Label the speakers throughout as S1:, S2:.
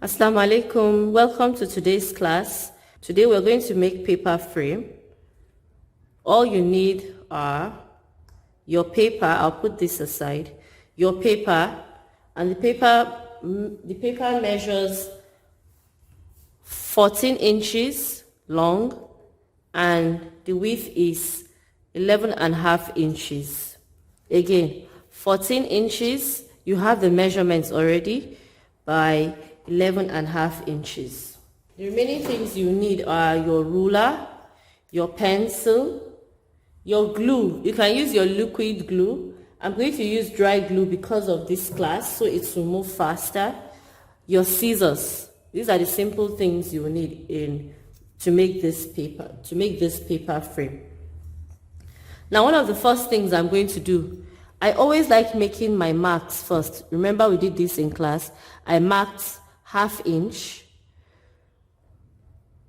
S1: Assalamu alaikum. Welcome to today's class. Today we're going to make paper frame. All you need are your paper. I'll put this aside. Your paper, and the paper measures 14 inches long and the width is 11.5 inches. Again, 14 inches, you have the measurements already, by 11.5 inches. The remaining things you need are your ruler, your pencil, your glue. You can use your liquid glue. I'm going to use dry glue because of this class, so it will move faster. Your scissors. These are the simple things you will need to make this paper frame. Now, one of the first things I'm going to do, I always like making my marks first. Remember we did this in class. I marked 1/2 inch.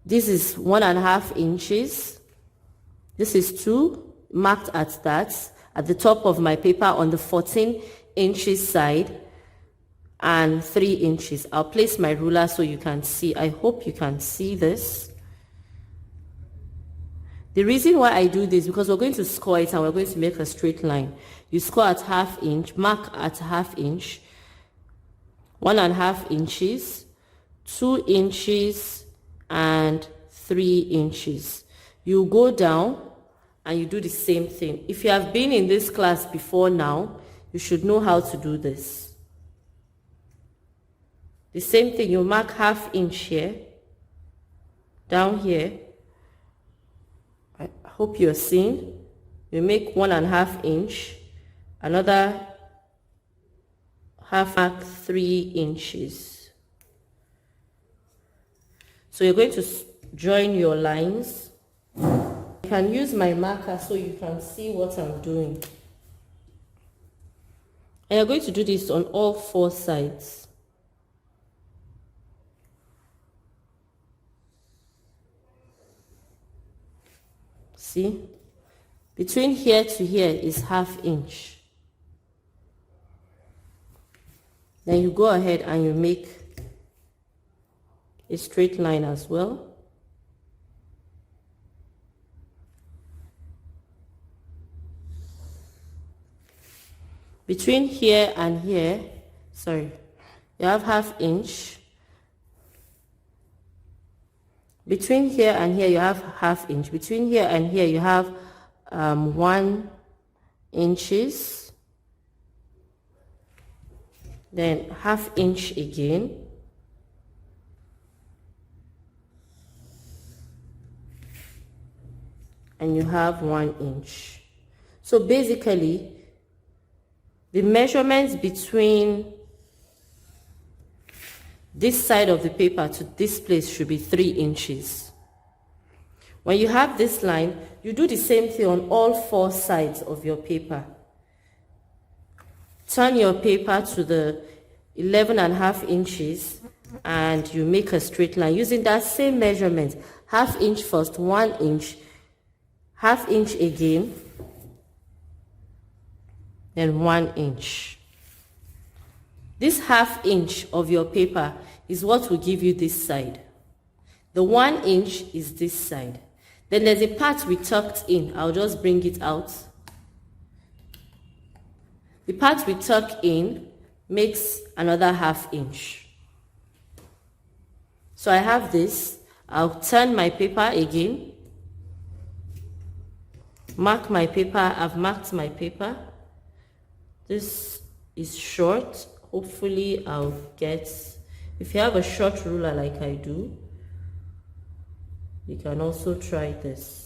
S1: This is 1.5 inches. This is 2, marked at that, at the top of my paper on the 14 inches side, and 3 inches. I'll place my ruler so you can see. I hope you can see this. The reason why I do this, because we're going to score it and we're going to make a straight line. You score at 1/2 inch, mark at 1/2 inch, 1.5 inches, 2 inches, and 3 inches. You go down and you do the same thing. If you have been in this class before now, you should know how to do this. The same thing, you mark 1/2 inch here, down here. I hope you're seeing. You make 1.5 inch, another 1/2, mark 3 inches. So you're going to join your lines. I can use my marker so you can see what I'm doing. And you're going to do this on all 4 sides. See? Between here to here is 1/2 inch. Then you go ahead and you make a straight line as well. Between here and here, you have 1/2 inch. Between here and here, you have 1/2 inch. Between here and here, you have 1 inches. Then 1/2 inch again. And you have 1 inch. So basically, the measurements between this side of the paper to this place should be 3 inches. When you have this line, you do the same thing on all 4 sides of your paper. Turn your paper to the 11.5 inches and you make a straight line using that same measurement. 1/2 inch first, 1 inch, 1/2 inch again, then 1 inch. This 1/2 inch of your paper is what will give you this side. The 1 inch is this side. Then there's a part we tucked in. I'll just bring it out. The part we tuck in makes another 1/2 inch. So I have this. I'll turn my paper again. Mark my paper. I've marked my paper. This is short. Hopefully I'll get, if you have a short ruler like I do, you can also try this.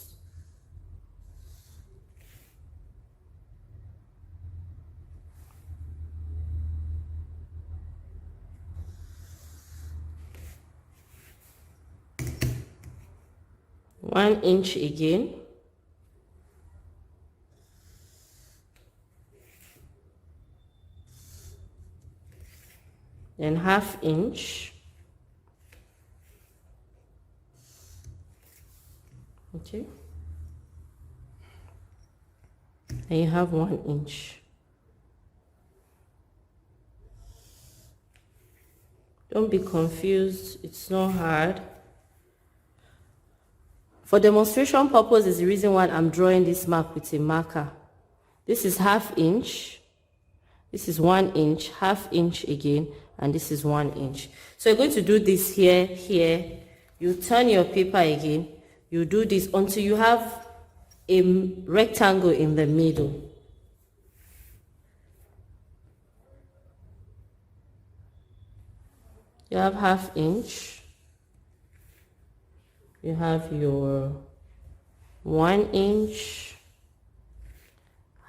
S1: One inch again. Then 1/2 inch. Okay. And you have 1 inch. Don't be confused, it's not hard. For demonstration purpose is the reason why I'm drawing this mark with a marker. This is 1/2 inch, this is 1 inch, 1/2 inch again, and this is 1 inch. So you're going to do this here, you turn your paper again, you do this until you have a rectangle in the middle. You have 1/2 inch, you have your 1 inch,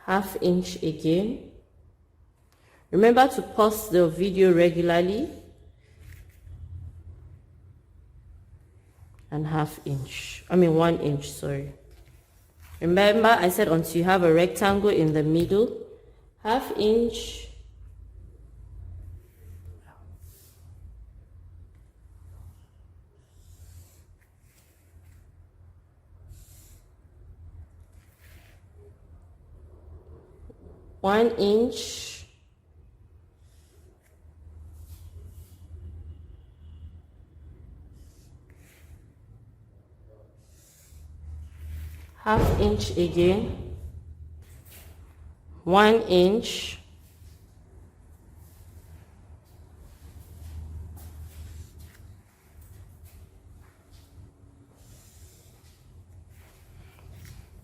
S1: 1/2 inch again. Remember to pause the video regularly, and 1/2 inch, 1 inch, sorry. Remember I said until you have a rectangle in the middle, 1/2 inch, one inch, half inch again, 1 inch,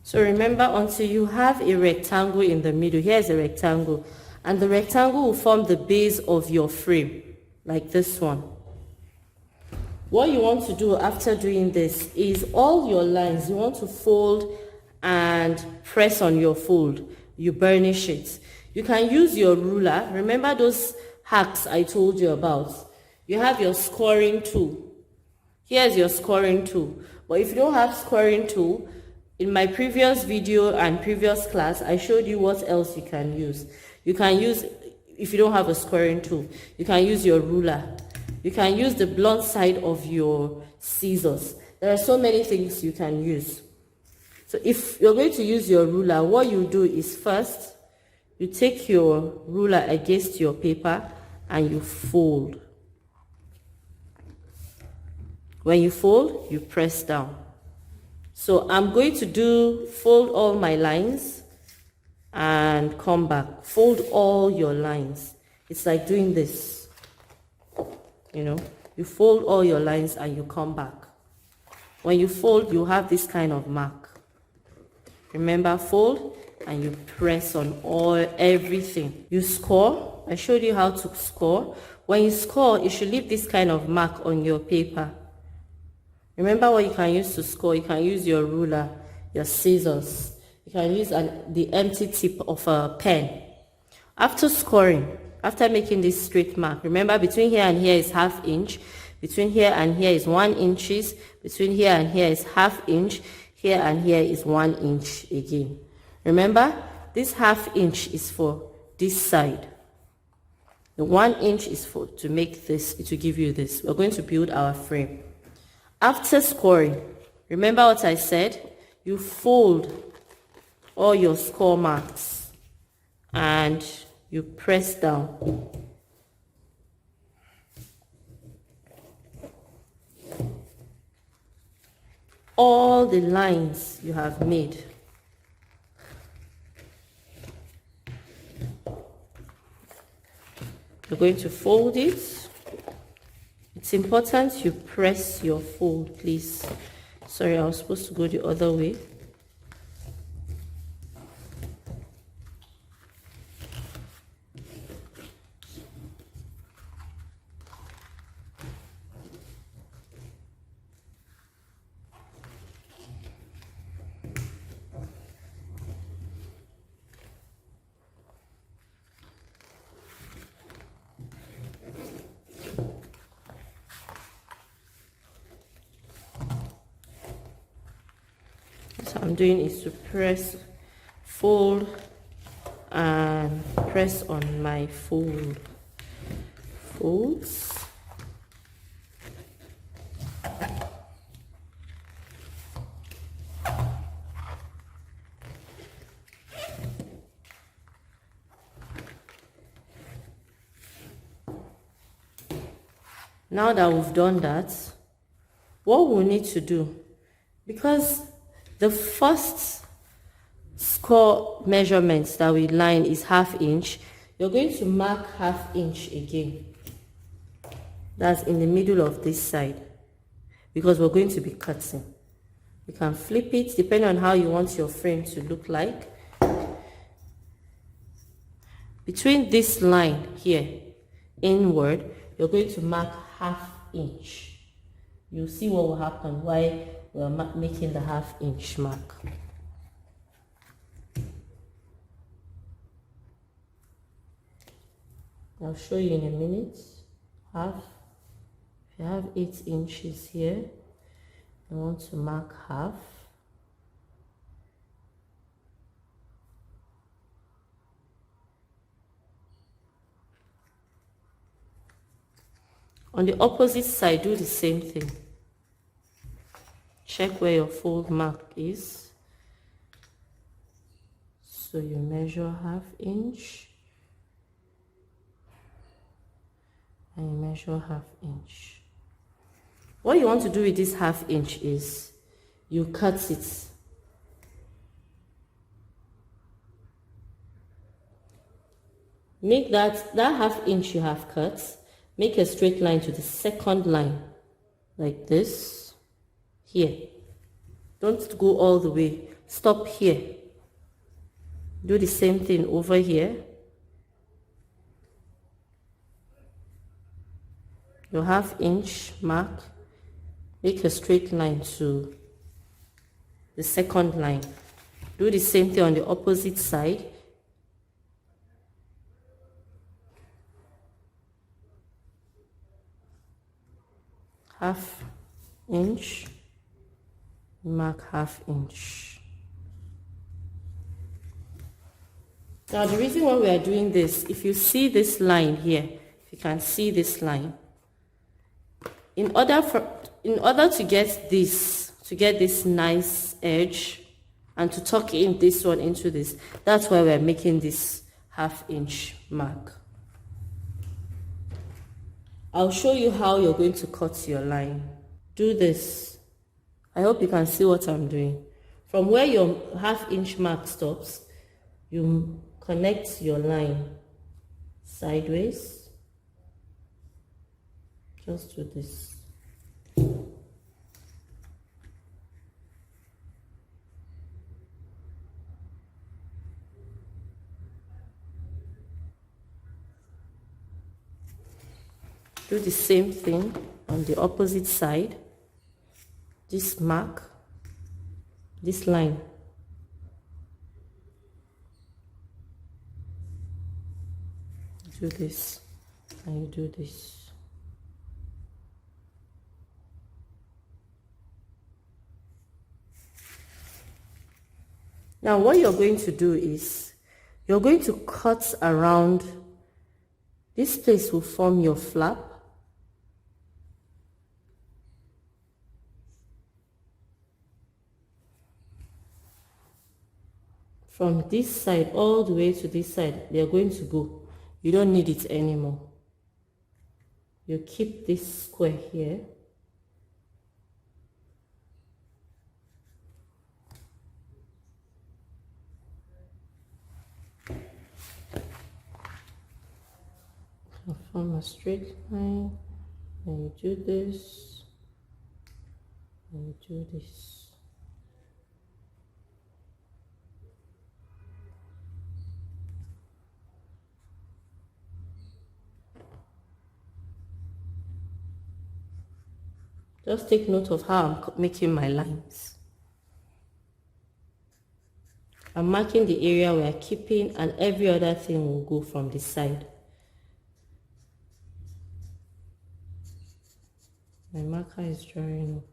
S1: so remember until you have a rectangle in the middle. Here's a rectangle, and the rectangle will form the base of your frame, like this one. What you want to do after doing this is all your lines, you want to fold and press on your fold. You burnish it. You can use your ruler. Remember those hacks I told you about? You have your scoring tool. Here's your scoring tool. But if you don't have scoring tool, in my previous video and previous class, I showed you what else you can use. You can use, if you don't have a scoring tool, you can use your ruler. You can use the blunt side of your scissors. There are so many things you can use. So if you're going to use your ruler, what you do is first, you take your ruler against your paper and you fold. When you fold, you press down. So I'm going to fold all my lines and come back. Fold all your lines. It's like doing this. You fold all your lines and you come back. When you fold, you have this kind of mark. Remember, fold and you press on everything. You score. I showed you how to score. When you score, you should leave this kind of mark on your paper. Remember what you can use to score. You can use your ruler, your scissors. You can use the empty tip of a pen. After scoring, after making this straight mark, remember between here and here is 1/2 inch. Between here and here is 1 inch. Between here and here is 1/2 inch. Here and here is 1 inch again. Remember, this 1/2 inch is for this side. The 1 inch is to make this, to give you this. We're going to build our frame. After scoring, remember what I said? You fold all your score marks and you press down. All the lines you have made. You're going to fold it. It's important you press your fold, please. Sorry, I was supposed to go the other way. What I'm doing is to press, fold, and press on my folds. Now that we've done that, what we'll need to do, because the first score measurements that we line is 1/2 inch, you're going to mark 1/2 inch again. That's in the middle of this side, because we're going to be cutting. You can flip it depending on how you want your frame to look like. Between this line here, inward, you're going to mark 1/2 inch. You'll see what will happen while we're making the 1/2 inch mark. I'll show you in a minute. If you have 8 inches here, you want to mark 1/2. On the opposite side, do the same thing. Check where your fold mark is. So you measure 1/2 inch. And you measure 1/2 inch. What you want to do with this 1/2 inch is you cut it. Make that 1/2 inch you have cut, make a straight line to the second line, like this, here. Don't go all the way, stop here. Do the same thing over here. Your 1/2 inch mark, make a straight line to the second line. Do the same thing on the opposite side. Half inch, mark 1/2 inch. Now the reason why we are doing this, if you see this line here, if you can see this line, in order to get this nice edge and to tuck in this one into this, that's why we're making this 1/2 inch mark. I'll show you how you're going to cut your line. Do this. I hope you can see what I'm doing. From where your 1/2 inch mark stops, you connect your line sideways. Just do this. Do the same thing on the opposite side. This mark, this line. Do this, and you do this. Now what you're going to do is, you're going to cut around, this place will form your flap. From this side all the way to this side, they're going to go. You don't need it anymore. You keep this square here. Form a straight line, and you do this, and you do this. Just take note of how I'm making my lines. I'm marking the area we're keeping, and every other thing will go from the side. My marker is drying up.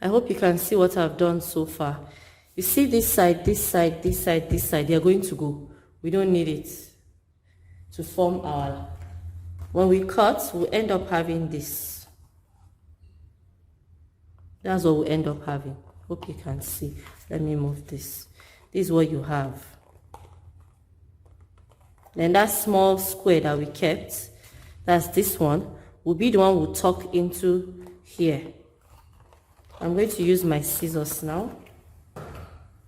S1: I hope you can see what I've done so far. You see this side, this side, this side, this side, they are going to go. We don't need it to form our... When we cut, we'll end up having this. That's what we'll end up having. Hope you can see. Let me move this. This is what you have. This Then that small square that we kept, that's this one, will be the one we'll tuck into here. I'm going to use my scissors now.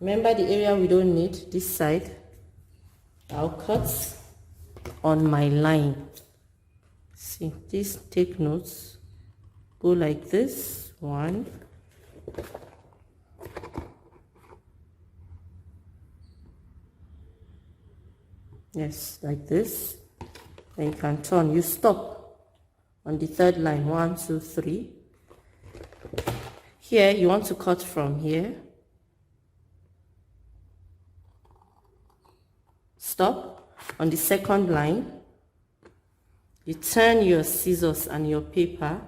S1: Remember the area we don't need, this side. I'll cut on my line. See, please take notes. Go like this, 1. Yes, like this. Then you can turn. You stop on the third line. 1, 2, 3. Here, you want to cut from here. Stop on the second line. You turn your scissors and your paper.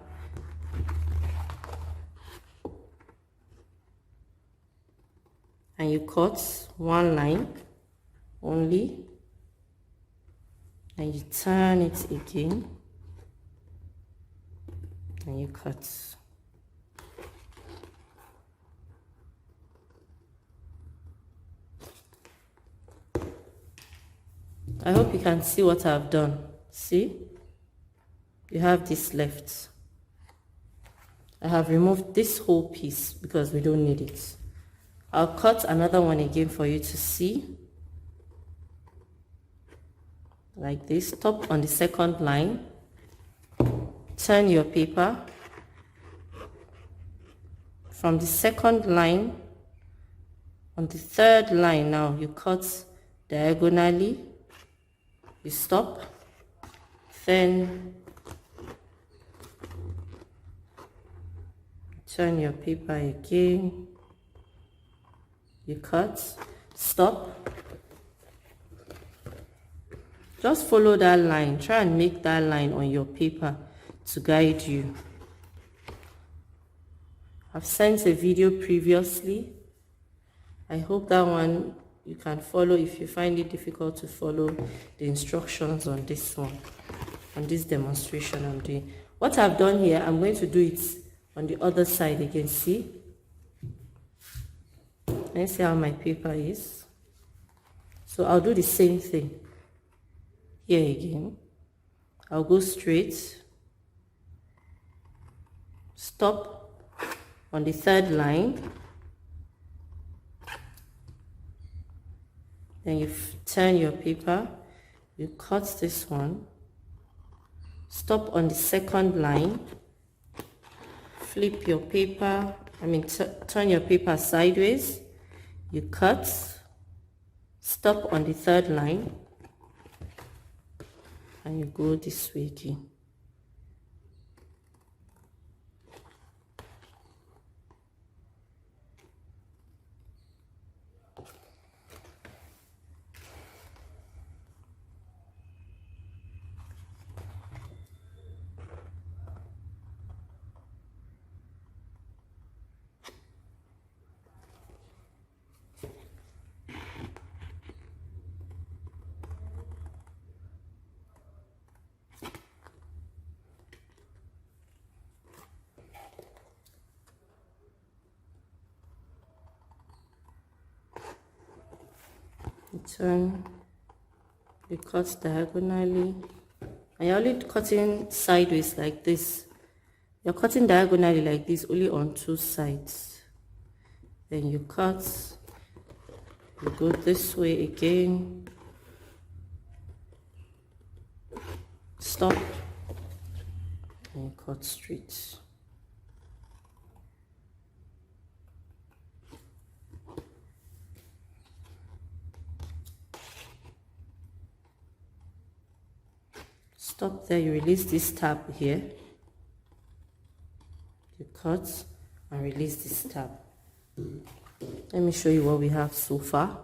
S1: And you cut one line only. And you turn it again. And you cut. I hope you can see what I've done. See? You have this left. I have removed this whole piece because we don't need it. I'll cut another one again for you to see. Like this. Stop on the second line. Turn your paper. From the second line, on the third line now, you cut diagonally. You stop. Then turn your paper again. You cut. Stop. Just follow that line. Try and make that line on your paper to guide you. I've sent a video previously. I hope that one you can follow if you find it difficult to follow the instructions on this one, on this demonstration I'm doing. What I've done here, I'm going to do it on the other side again. See? Let's see how my paper is. So I'll do the same thing. Here again. I'll go straight. Stop on the third line. Then you turn your paper. You cut this one. Stop on the second line. Flip your paper. Turn your paper sideways. You cut. Stop on the third line. And you go this way again. Turn, you cut diagonally, and you're only cutting sideways like this. You're cutting diagonally like this only on 2 sides. Then you cut, you go this way again, stop, and you cut straight. Stop there, you release this tab here. You cut and release this tab. Let me show you what we have so far.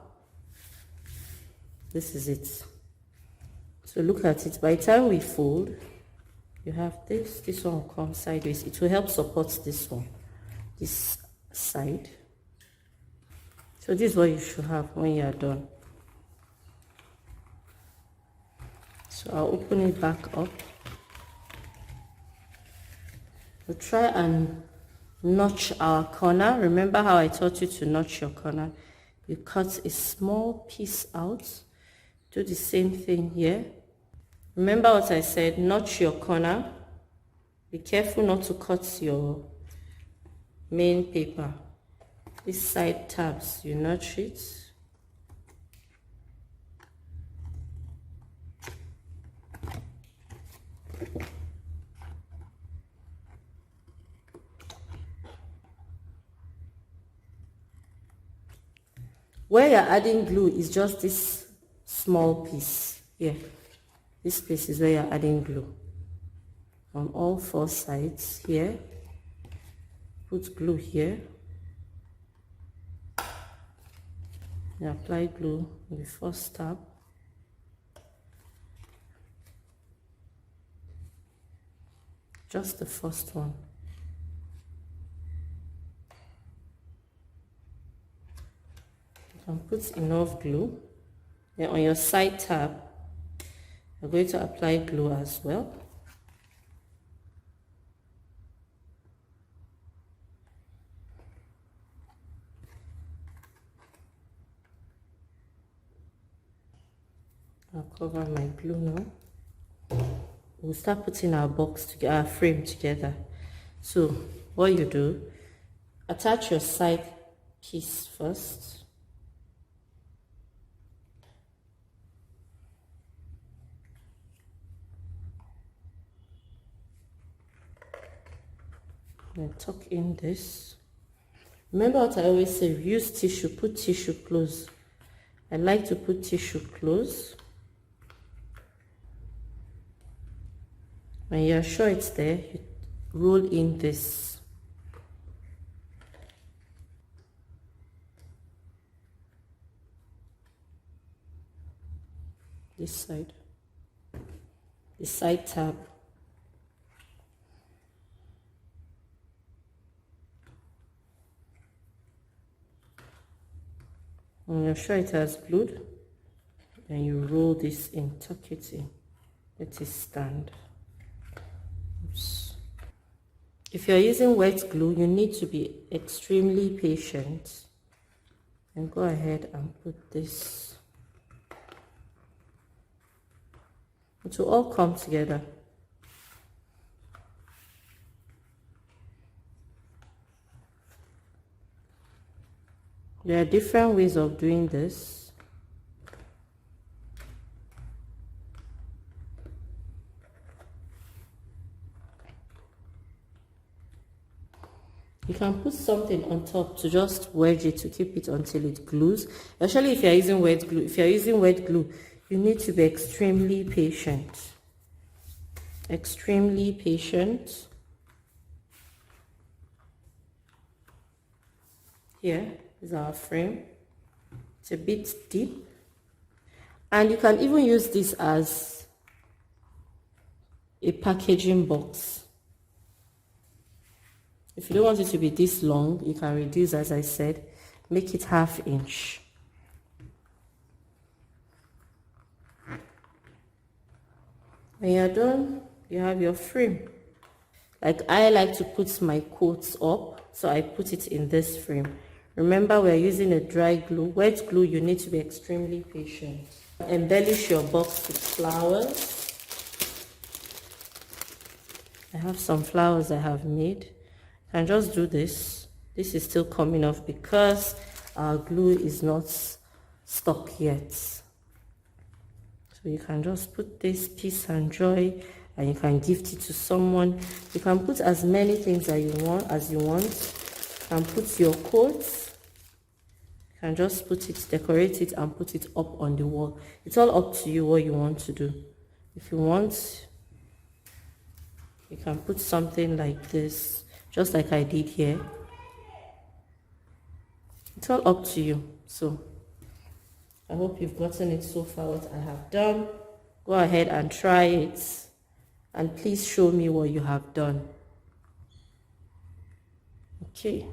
S1: This is it. So look at it. By the time we fold, you have this. This one will come sideways. It will help support this one, this side. So this is what you should have when you are done. So I'll open it back up. We'll try and notch our corner. Remember how I taught you to notch your corner? You cut a small piece out, Do the same thing here. Remember what I said, notch your corner. Be careful not to cut your main paper. These side tabs, you notch it. Where you're adding glue is just this small piece here. This piece is where you're adding glue. On all 4 sides here. Put glue here. You apply glue on the first tab. Just the first one. And put enough glue. Then on your side tab, you're going to apply glue as well. I'll cover my glue now. We'll start putting our box together, our frame together. So what you do, attach your side piece first. And tuck in this. Remember what I always say, use tissue, put tissue close. I like to put tissue close. When you're sure it's there, you roll in this. This side. The side tab. When you're sure it has glued, then you roll this in, tuck it in, let it stand. Oops. If you're using wet glue, you need to be extremely patient. And go ahead and put this. It will all come together. There are different ways of doing this. You can put something on top to just wedge it to keep it until it glues. Especially if you're using wet glue. If you're using wet glue, you need to be extremely patient. Extremely patient. Here is our frame. It's a bit deep. And you can even use this as a packaging box. If you don't want it to be this long, you can reduce, as I said, make it 1/2 inch. When you're done, you have your frame. Like I like to put my quotes up, so I put it in this frame. Remember, we're using a dry glue. Wet glue, you need to be extremely patient. Embellish your box with flowers. I have some flowers I have made. You can just do this. This is still coming off because our glue is not stuck yet. So you can just put this peace and joy, and you can gift it to someone. You can put as many things that you want. You can put your quotes. You can just put it, decorate it, and put it up on the wall. It's all up to you what you want to do. If you want, you can put something like this, just like I did here. It's all up to you. So I hope you've gotten it so far what I have done. Go ahead and try it, and please show me what you have done. Okay.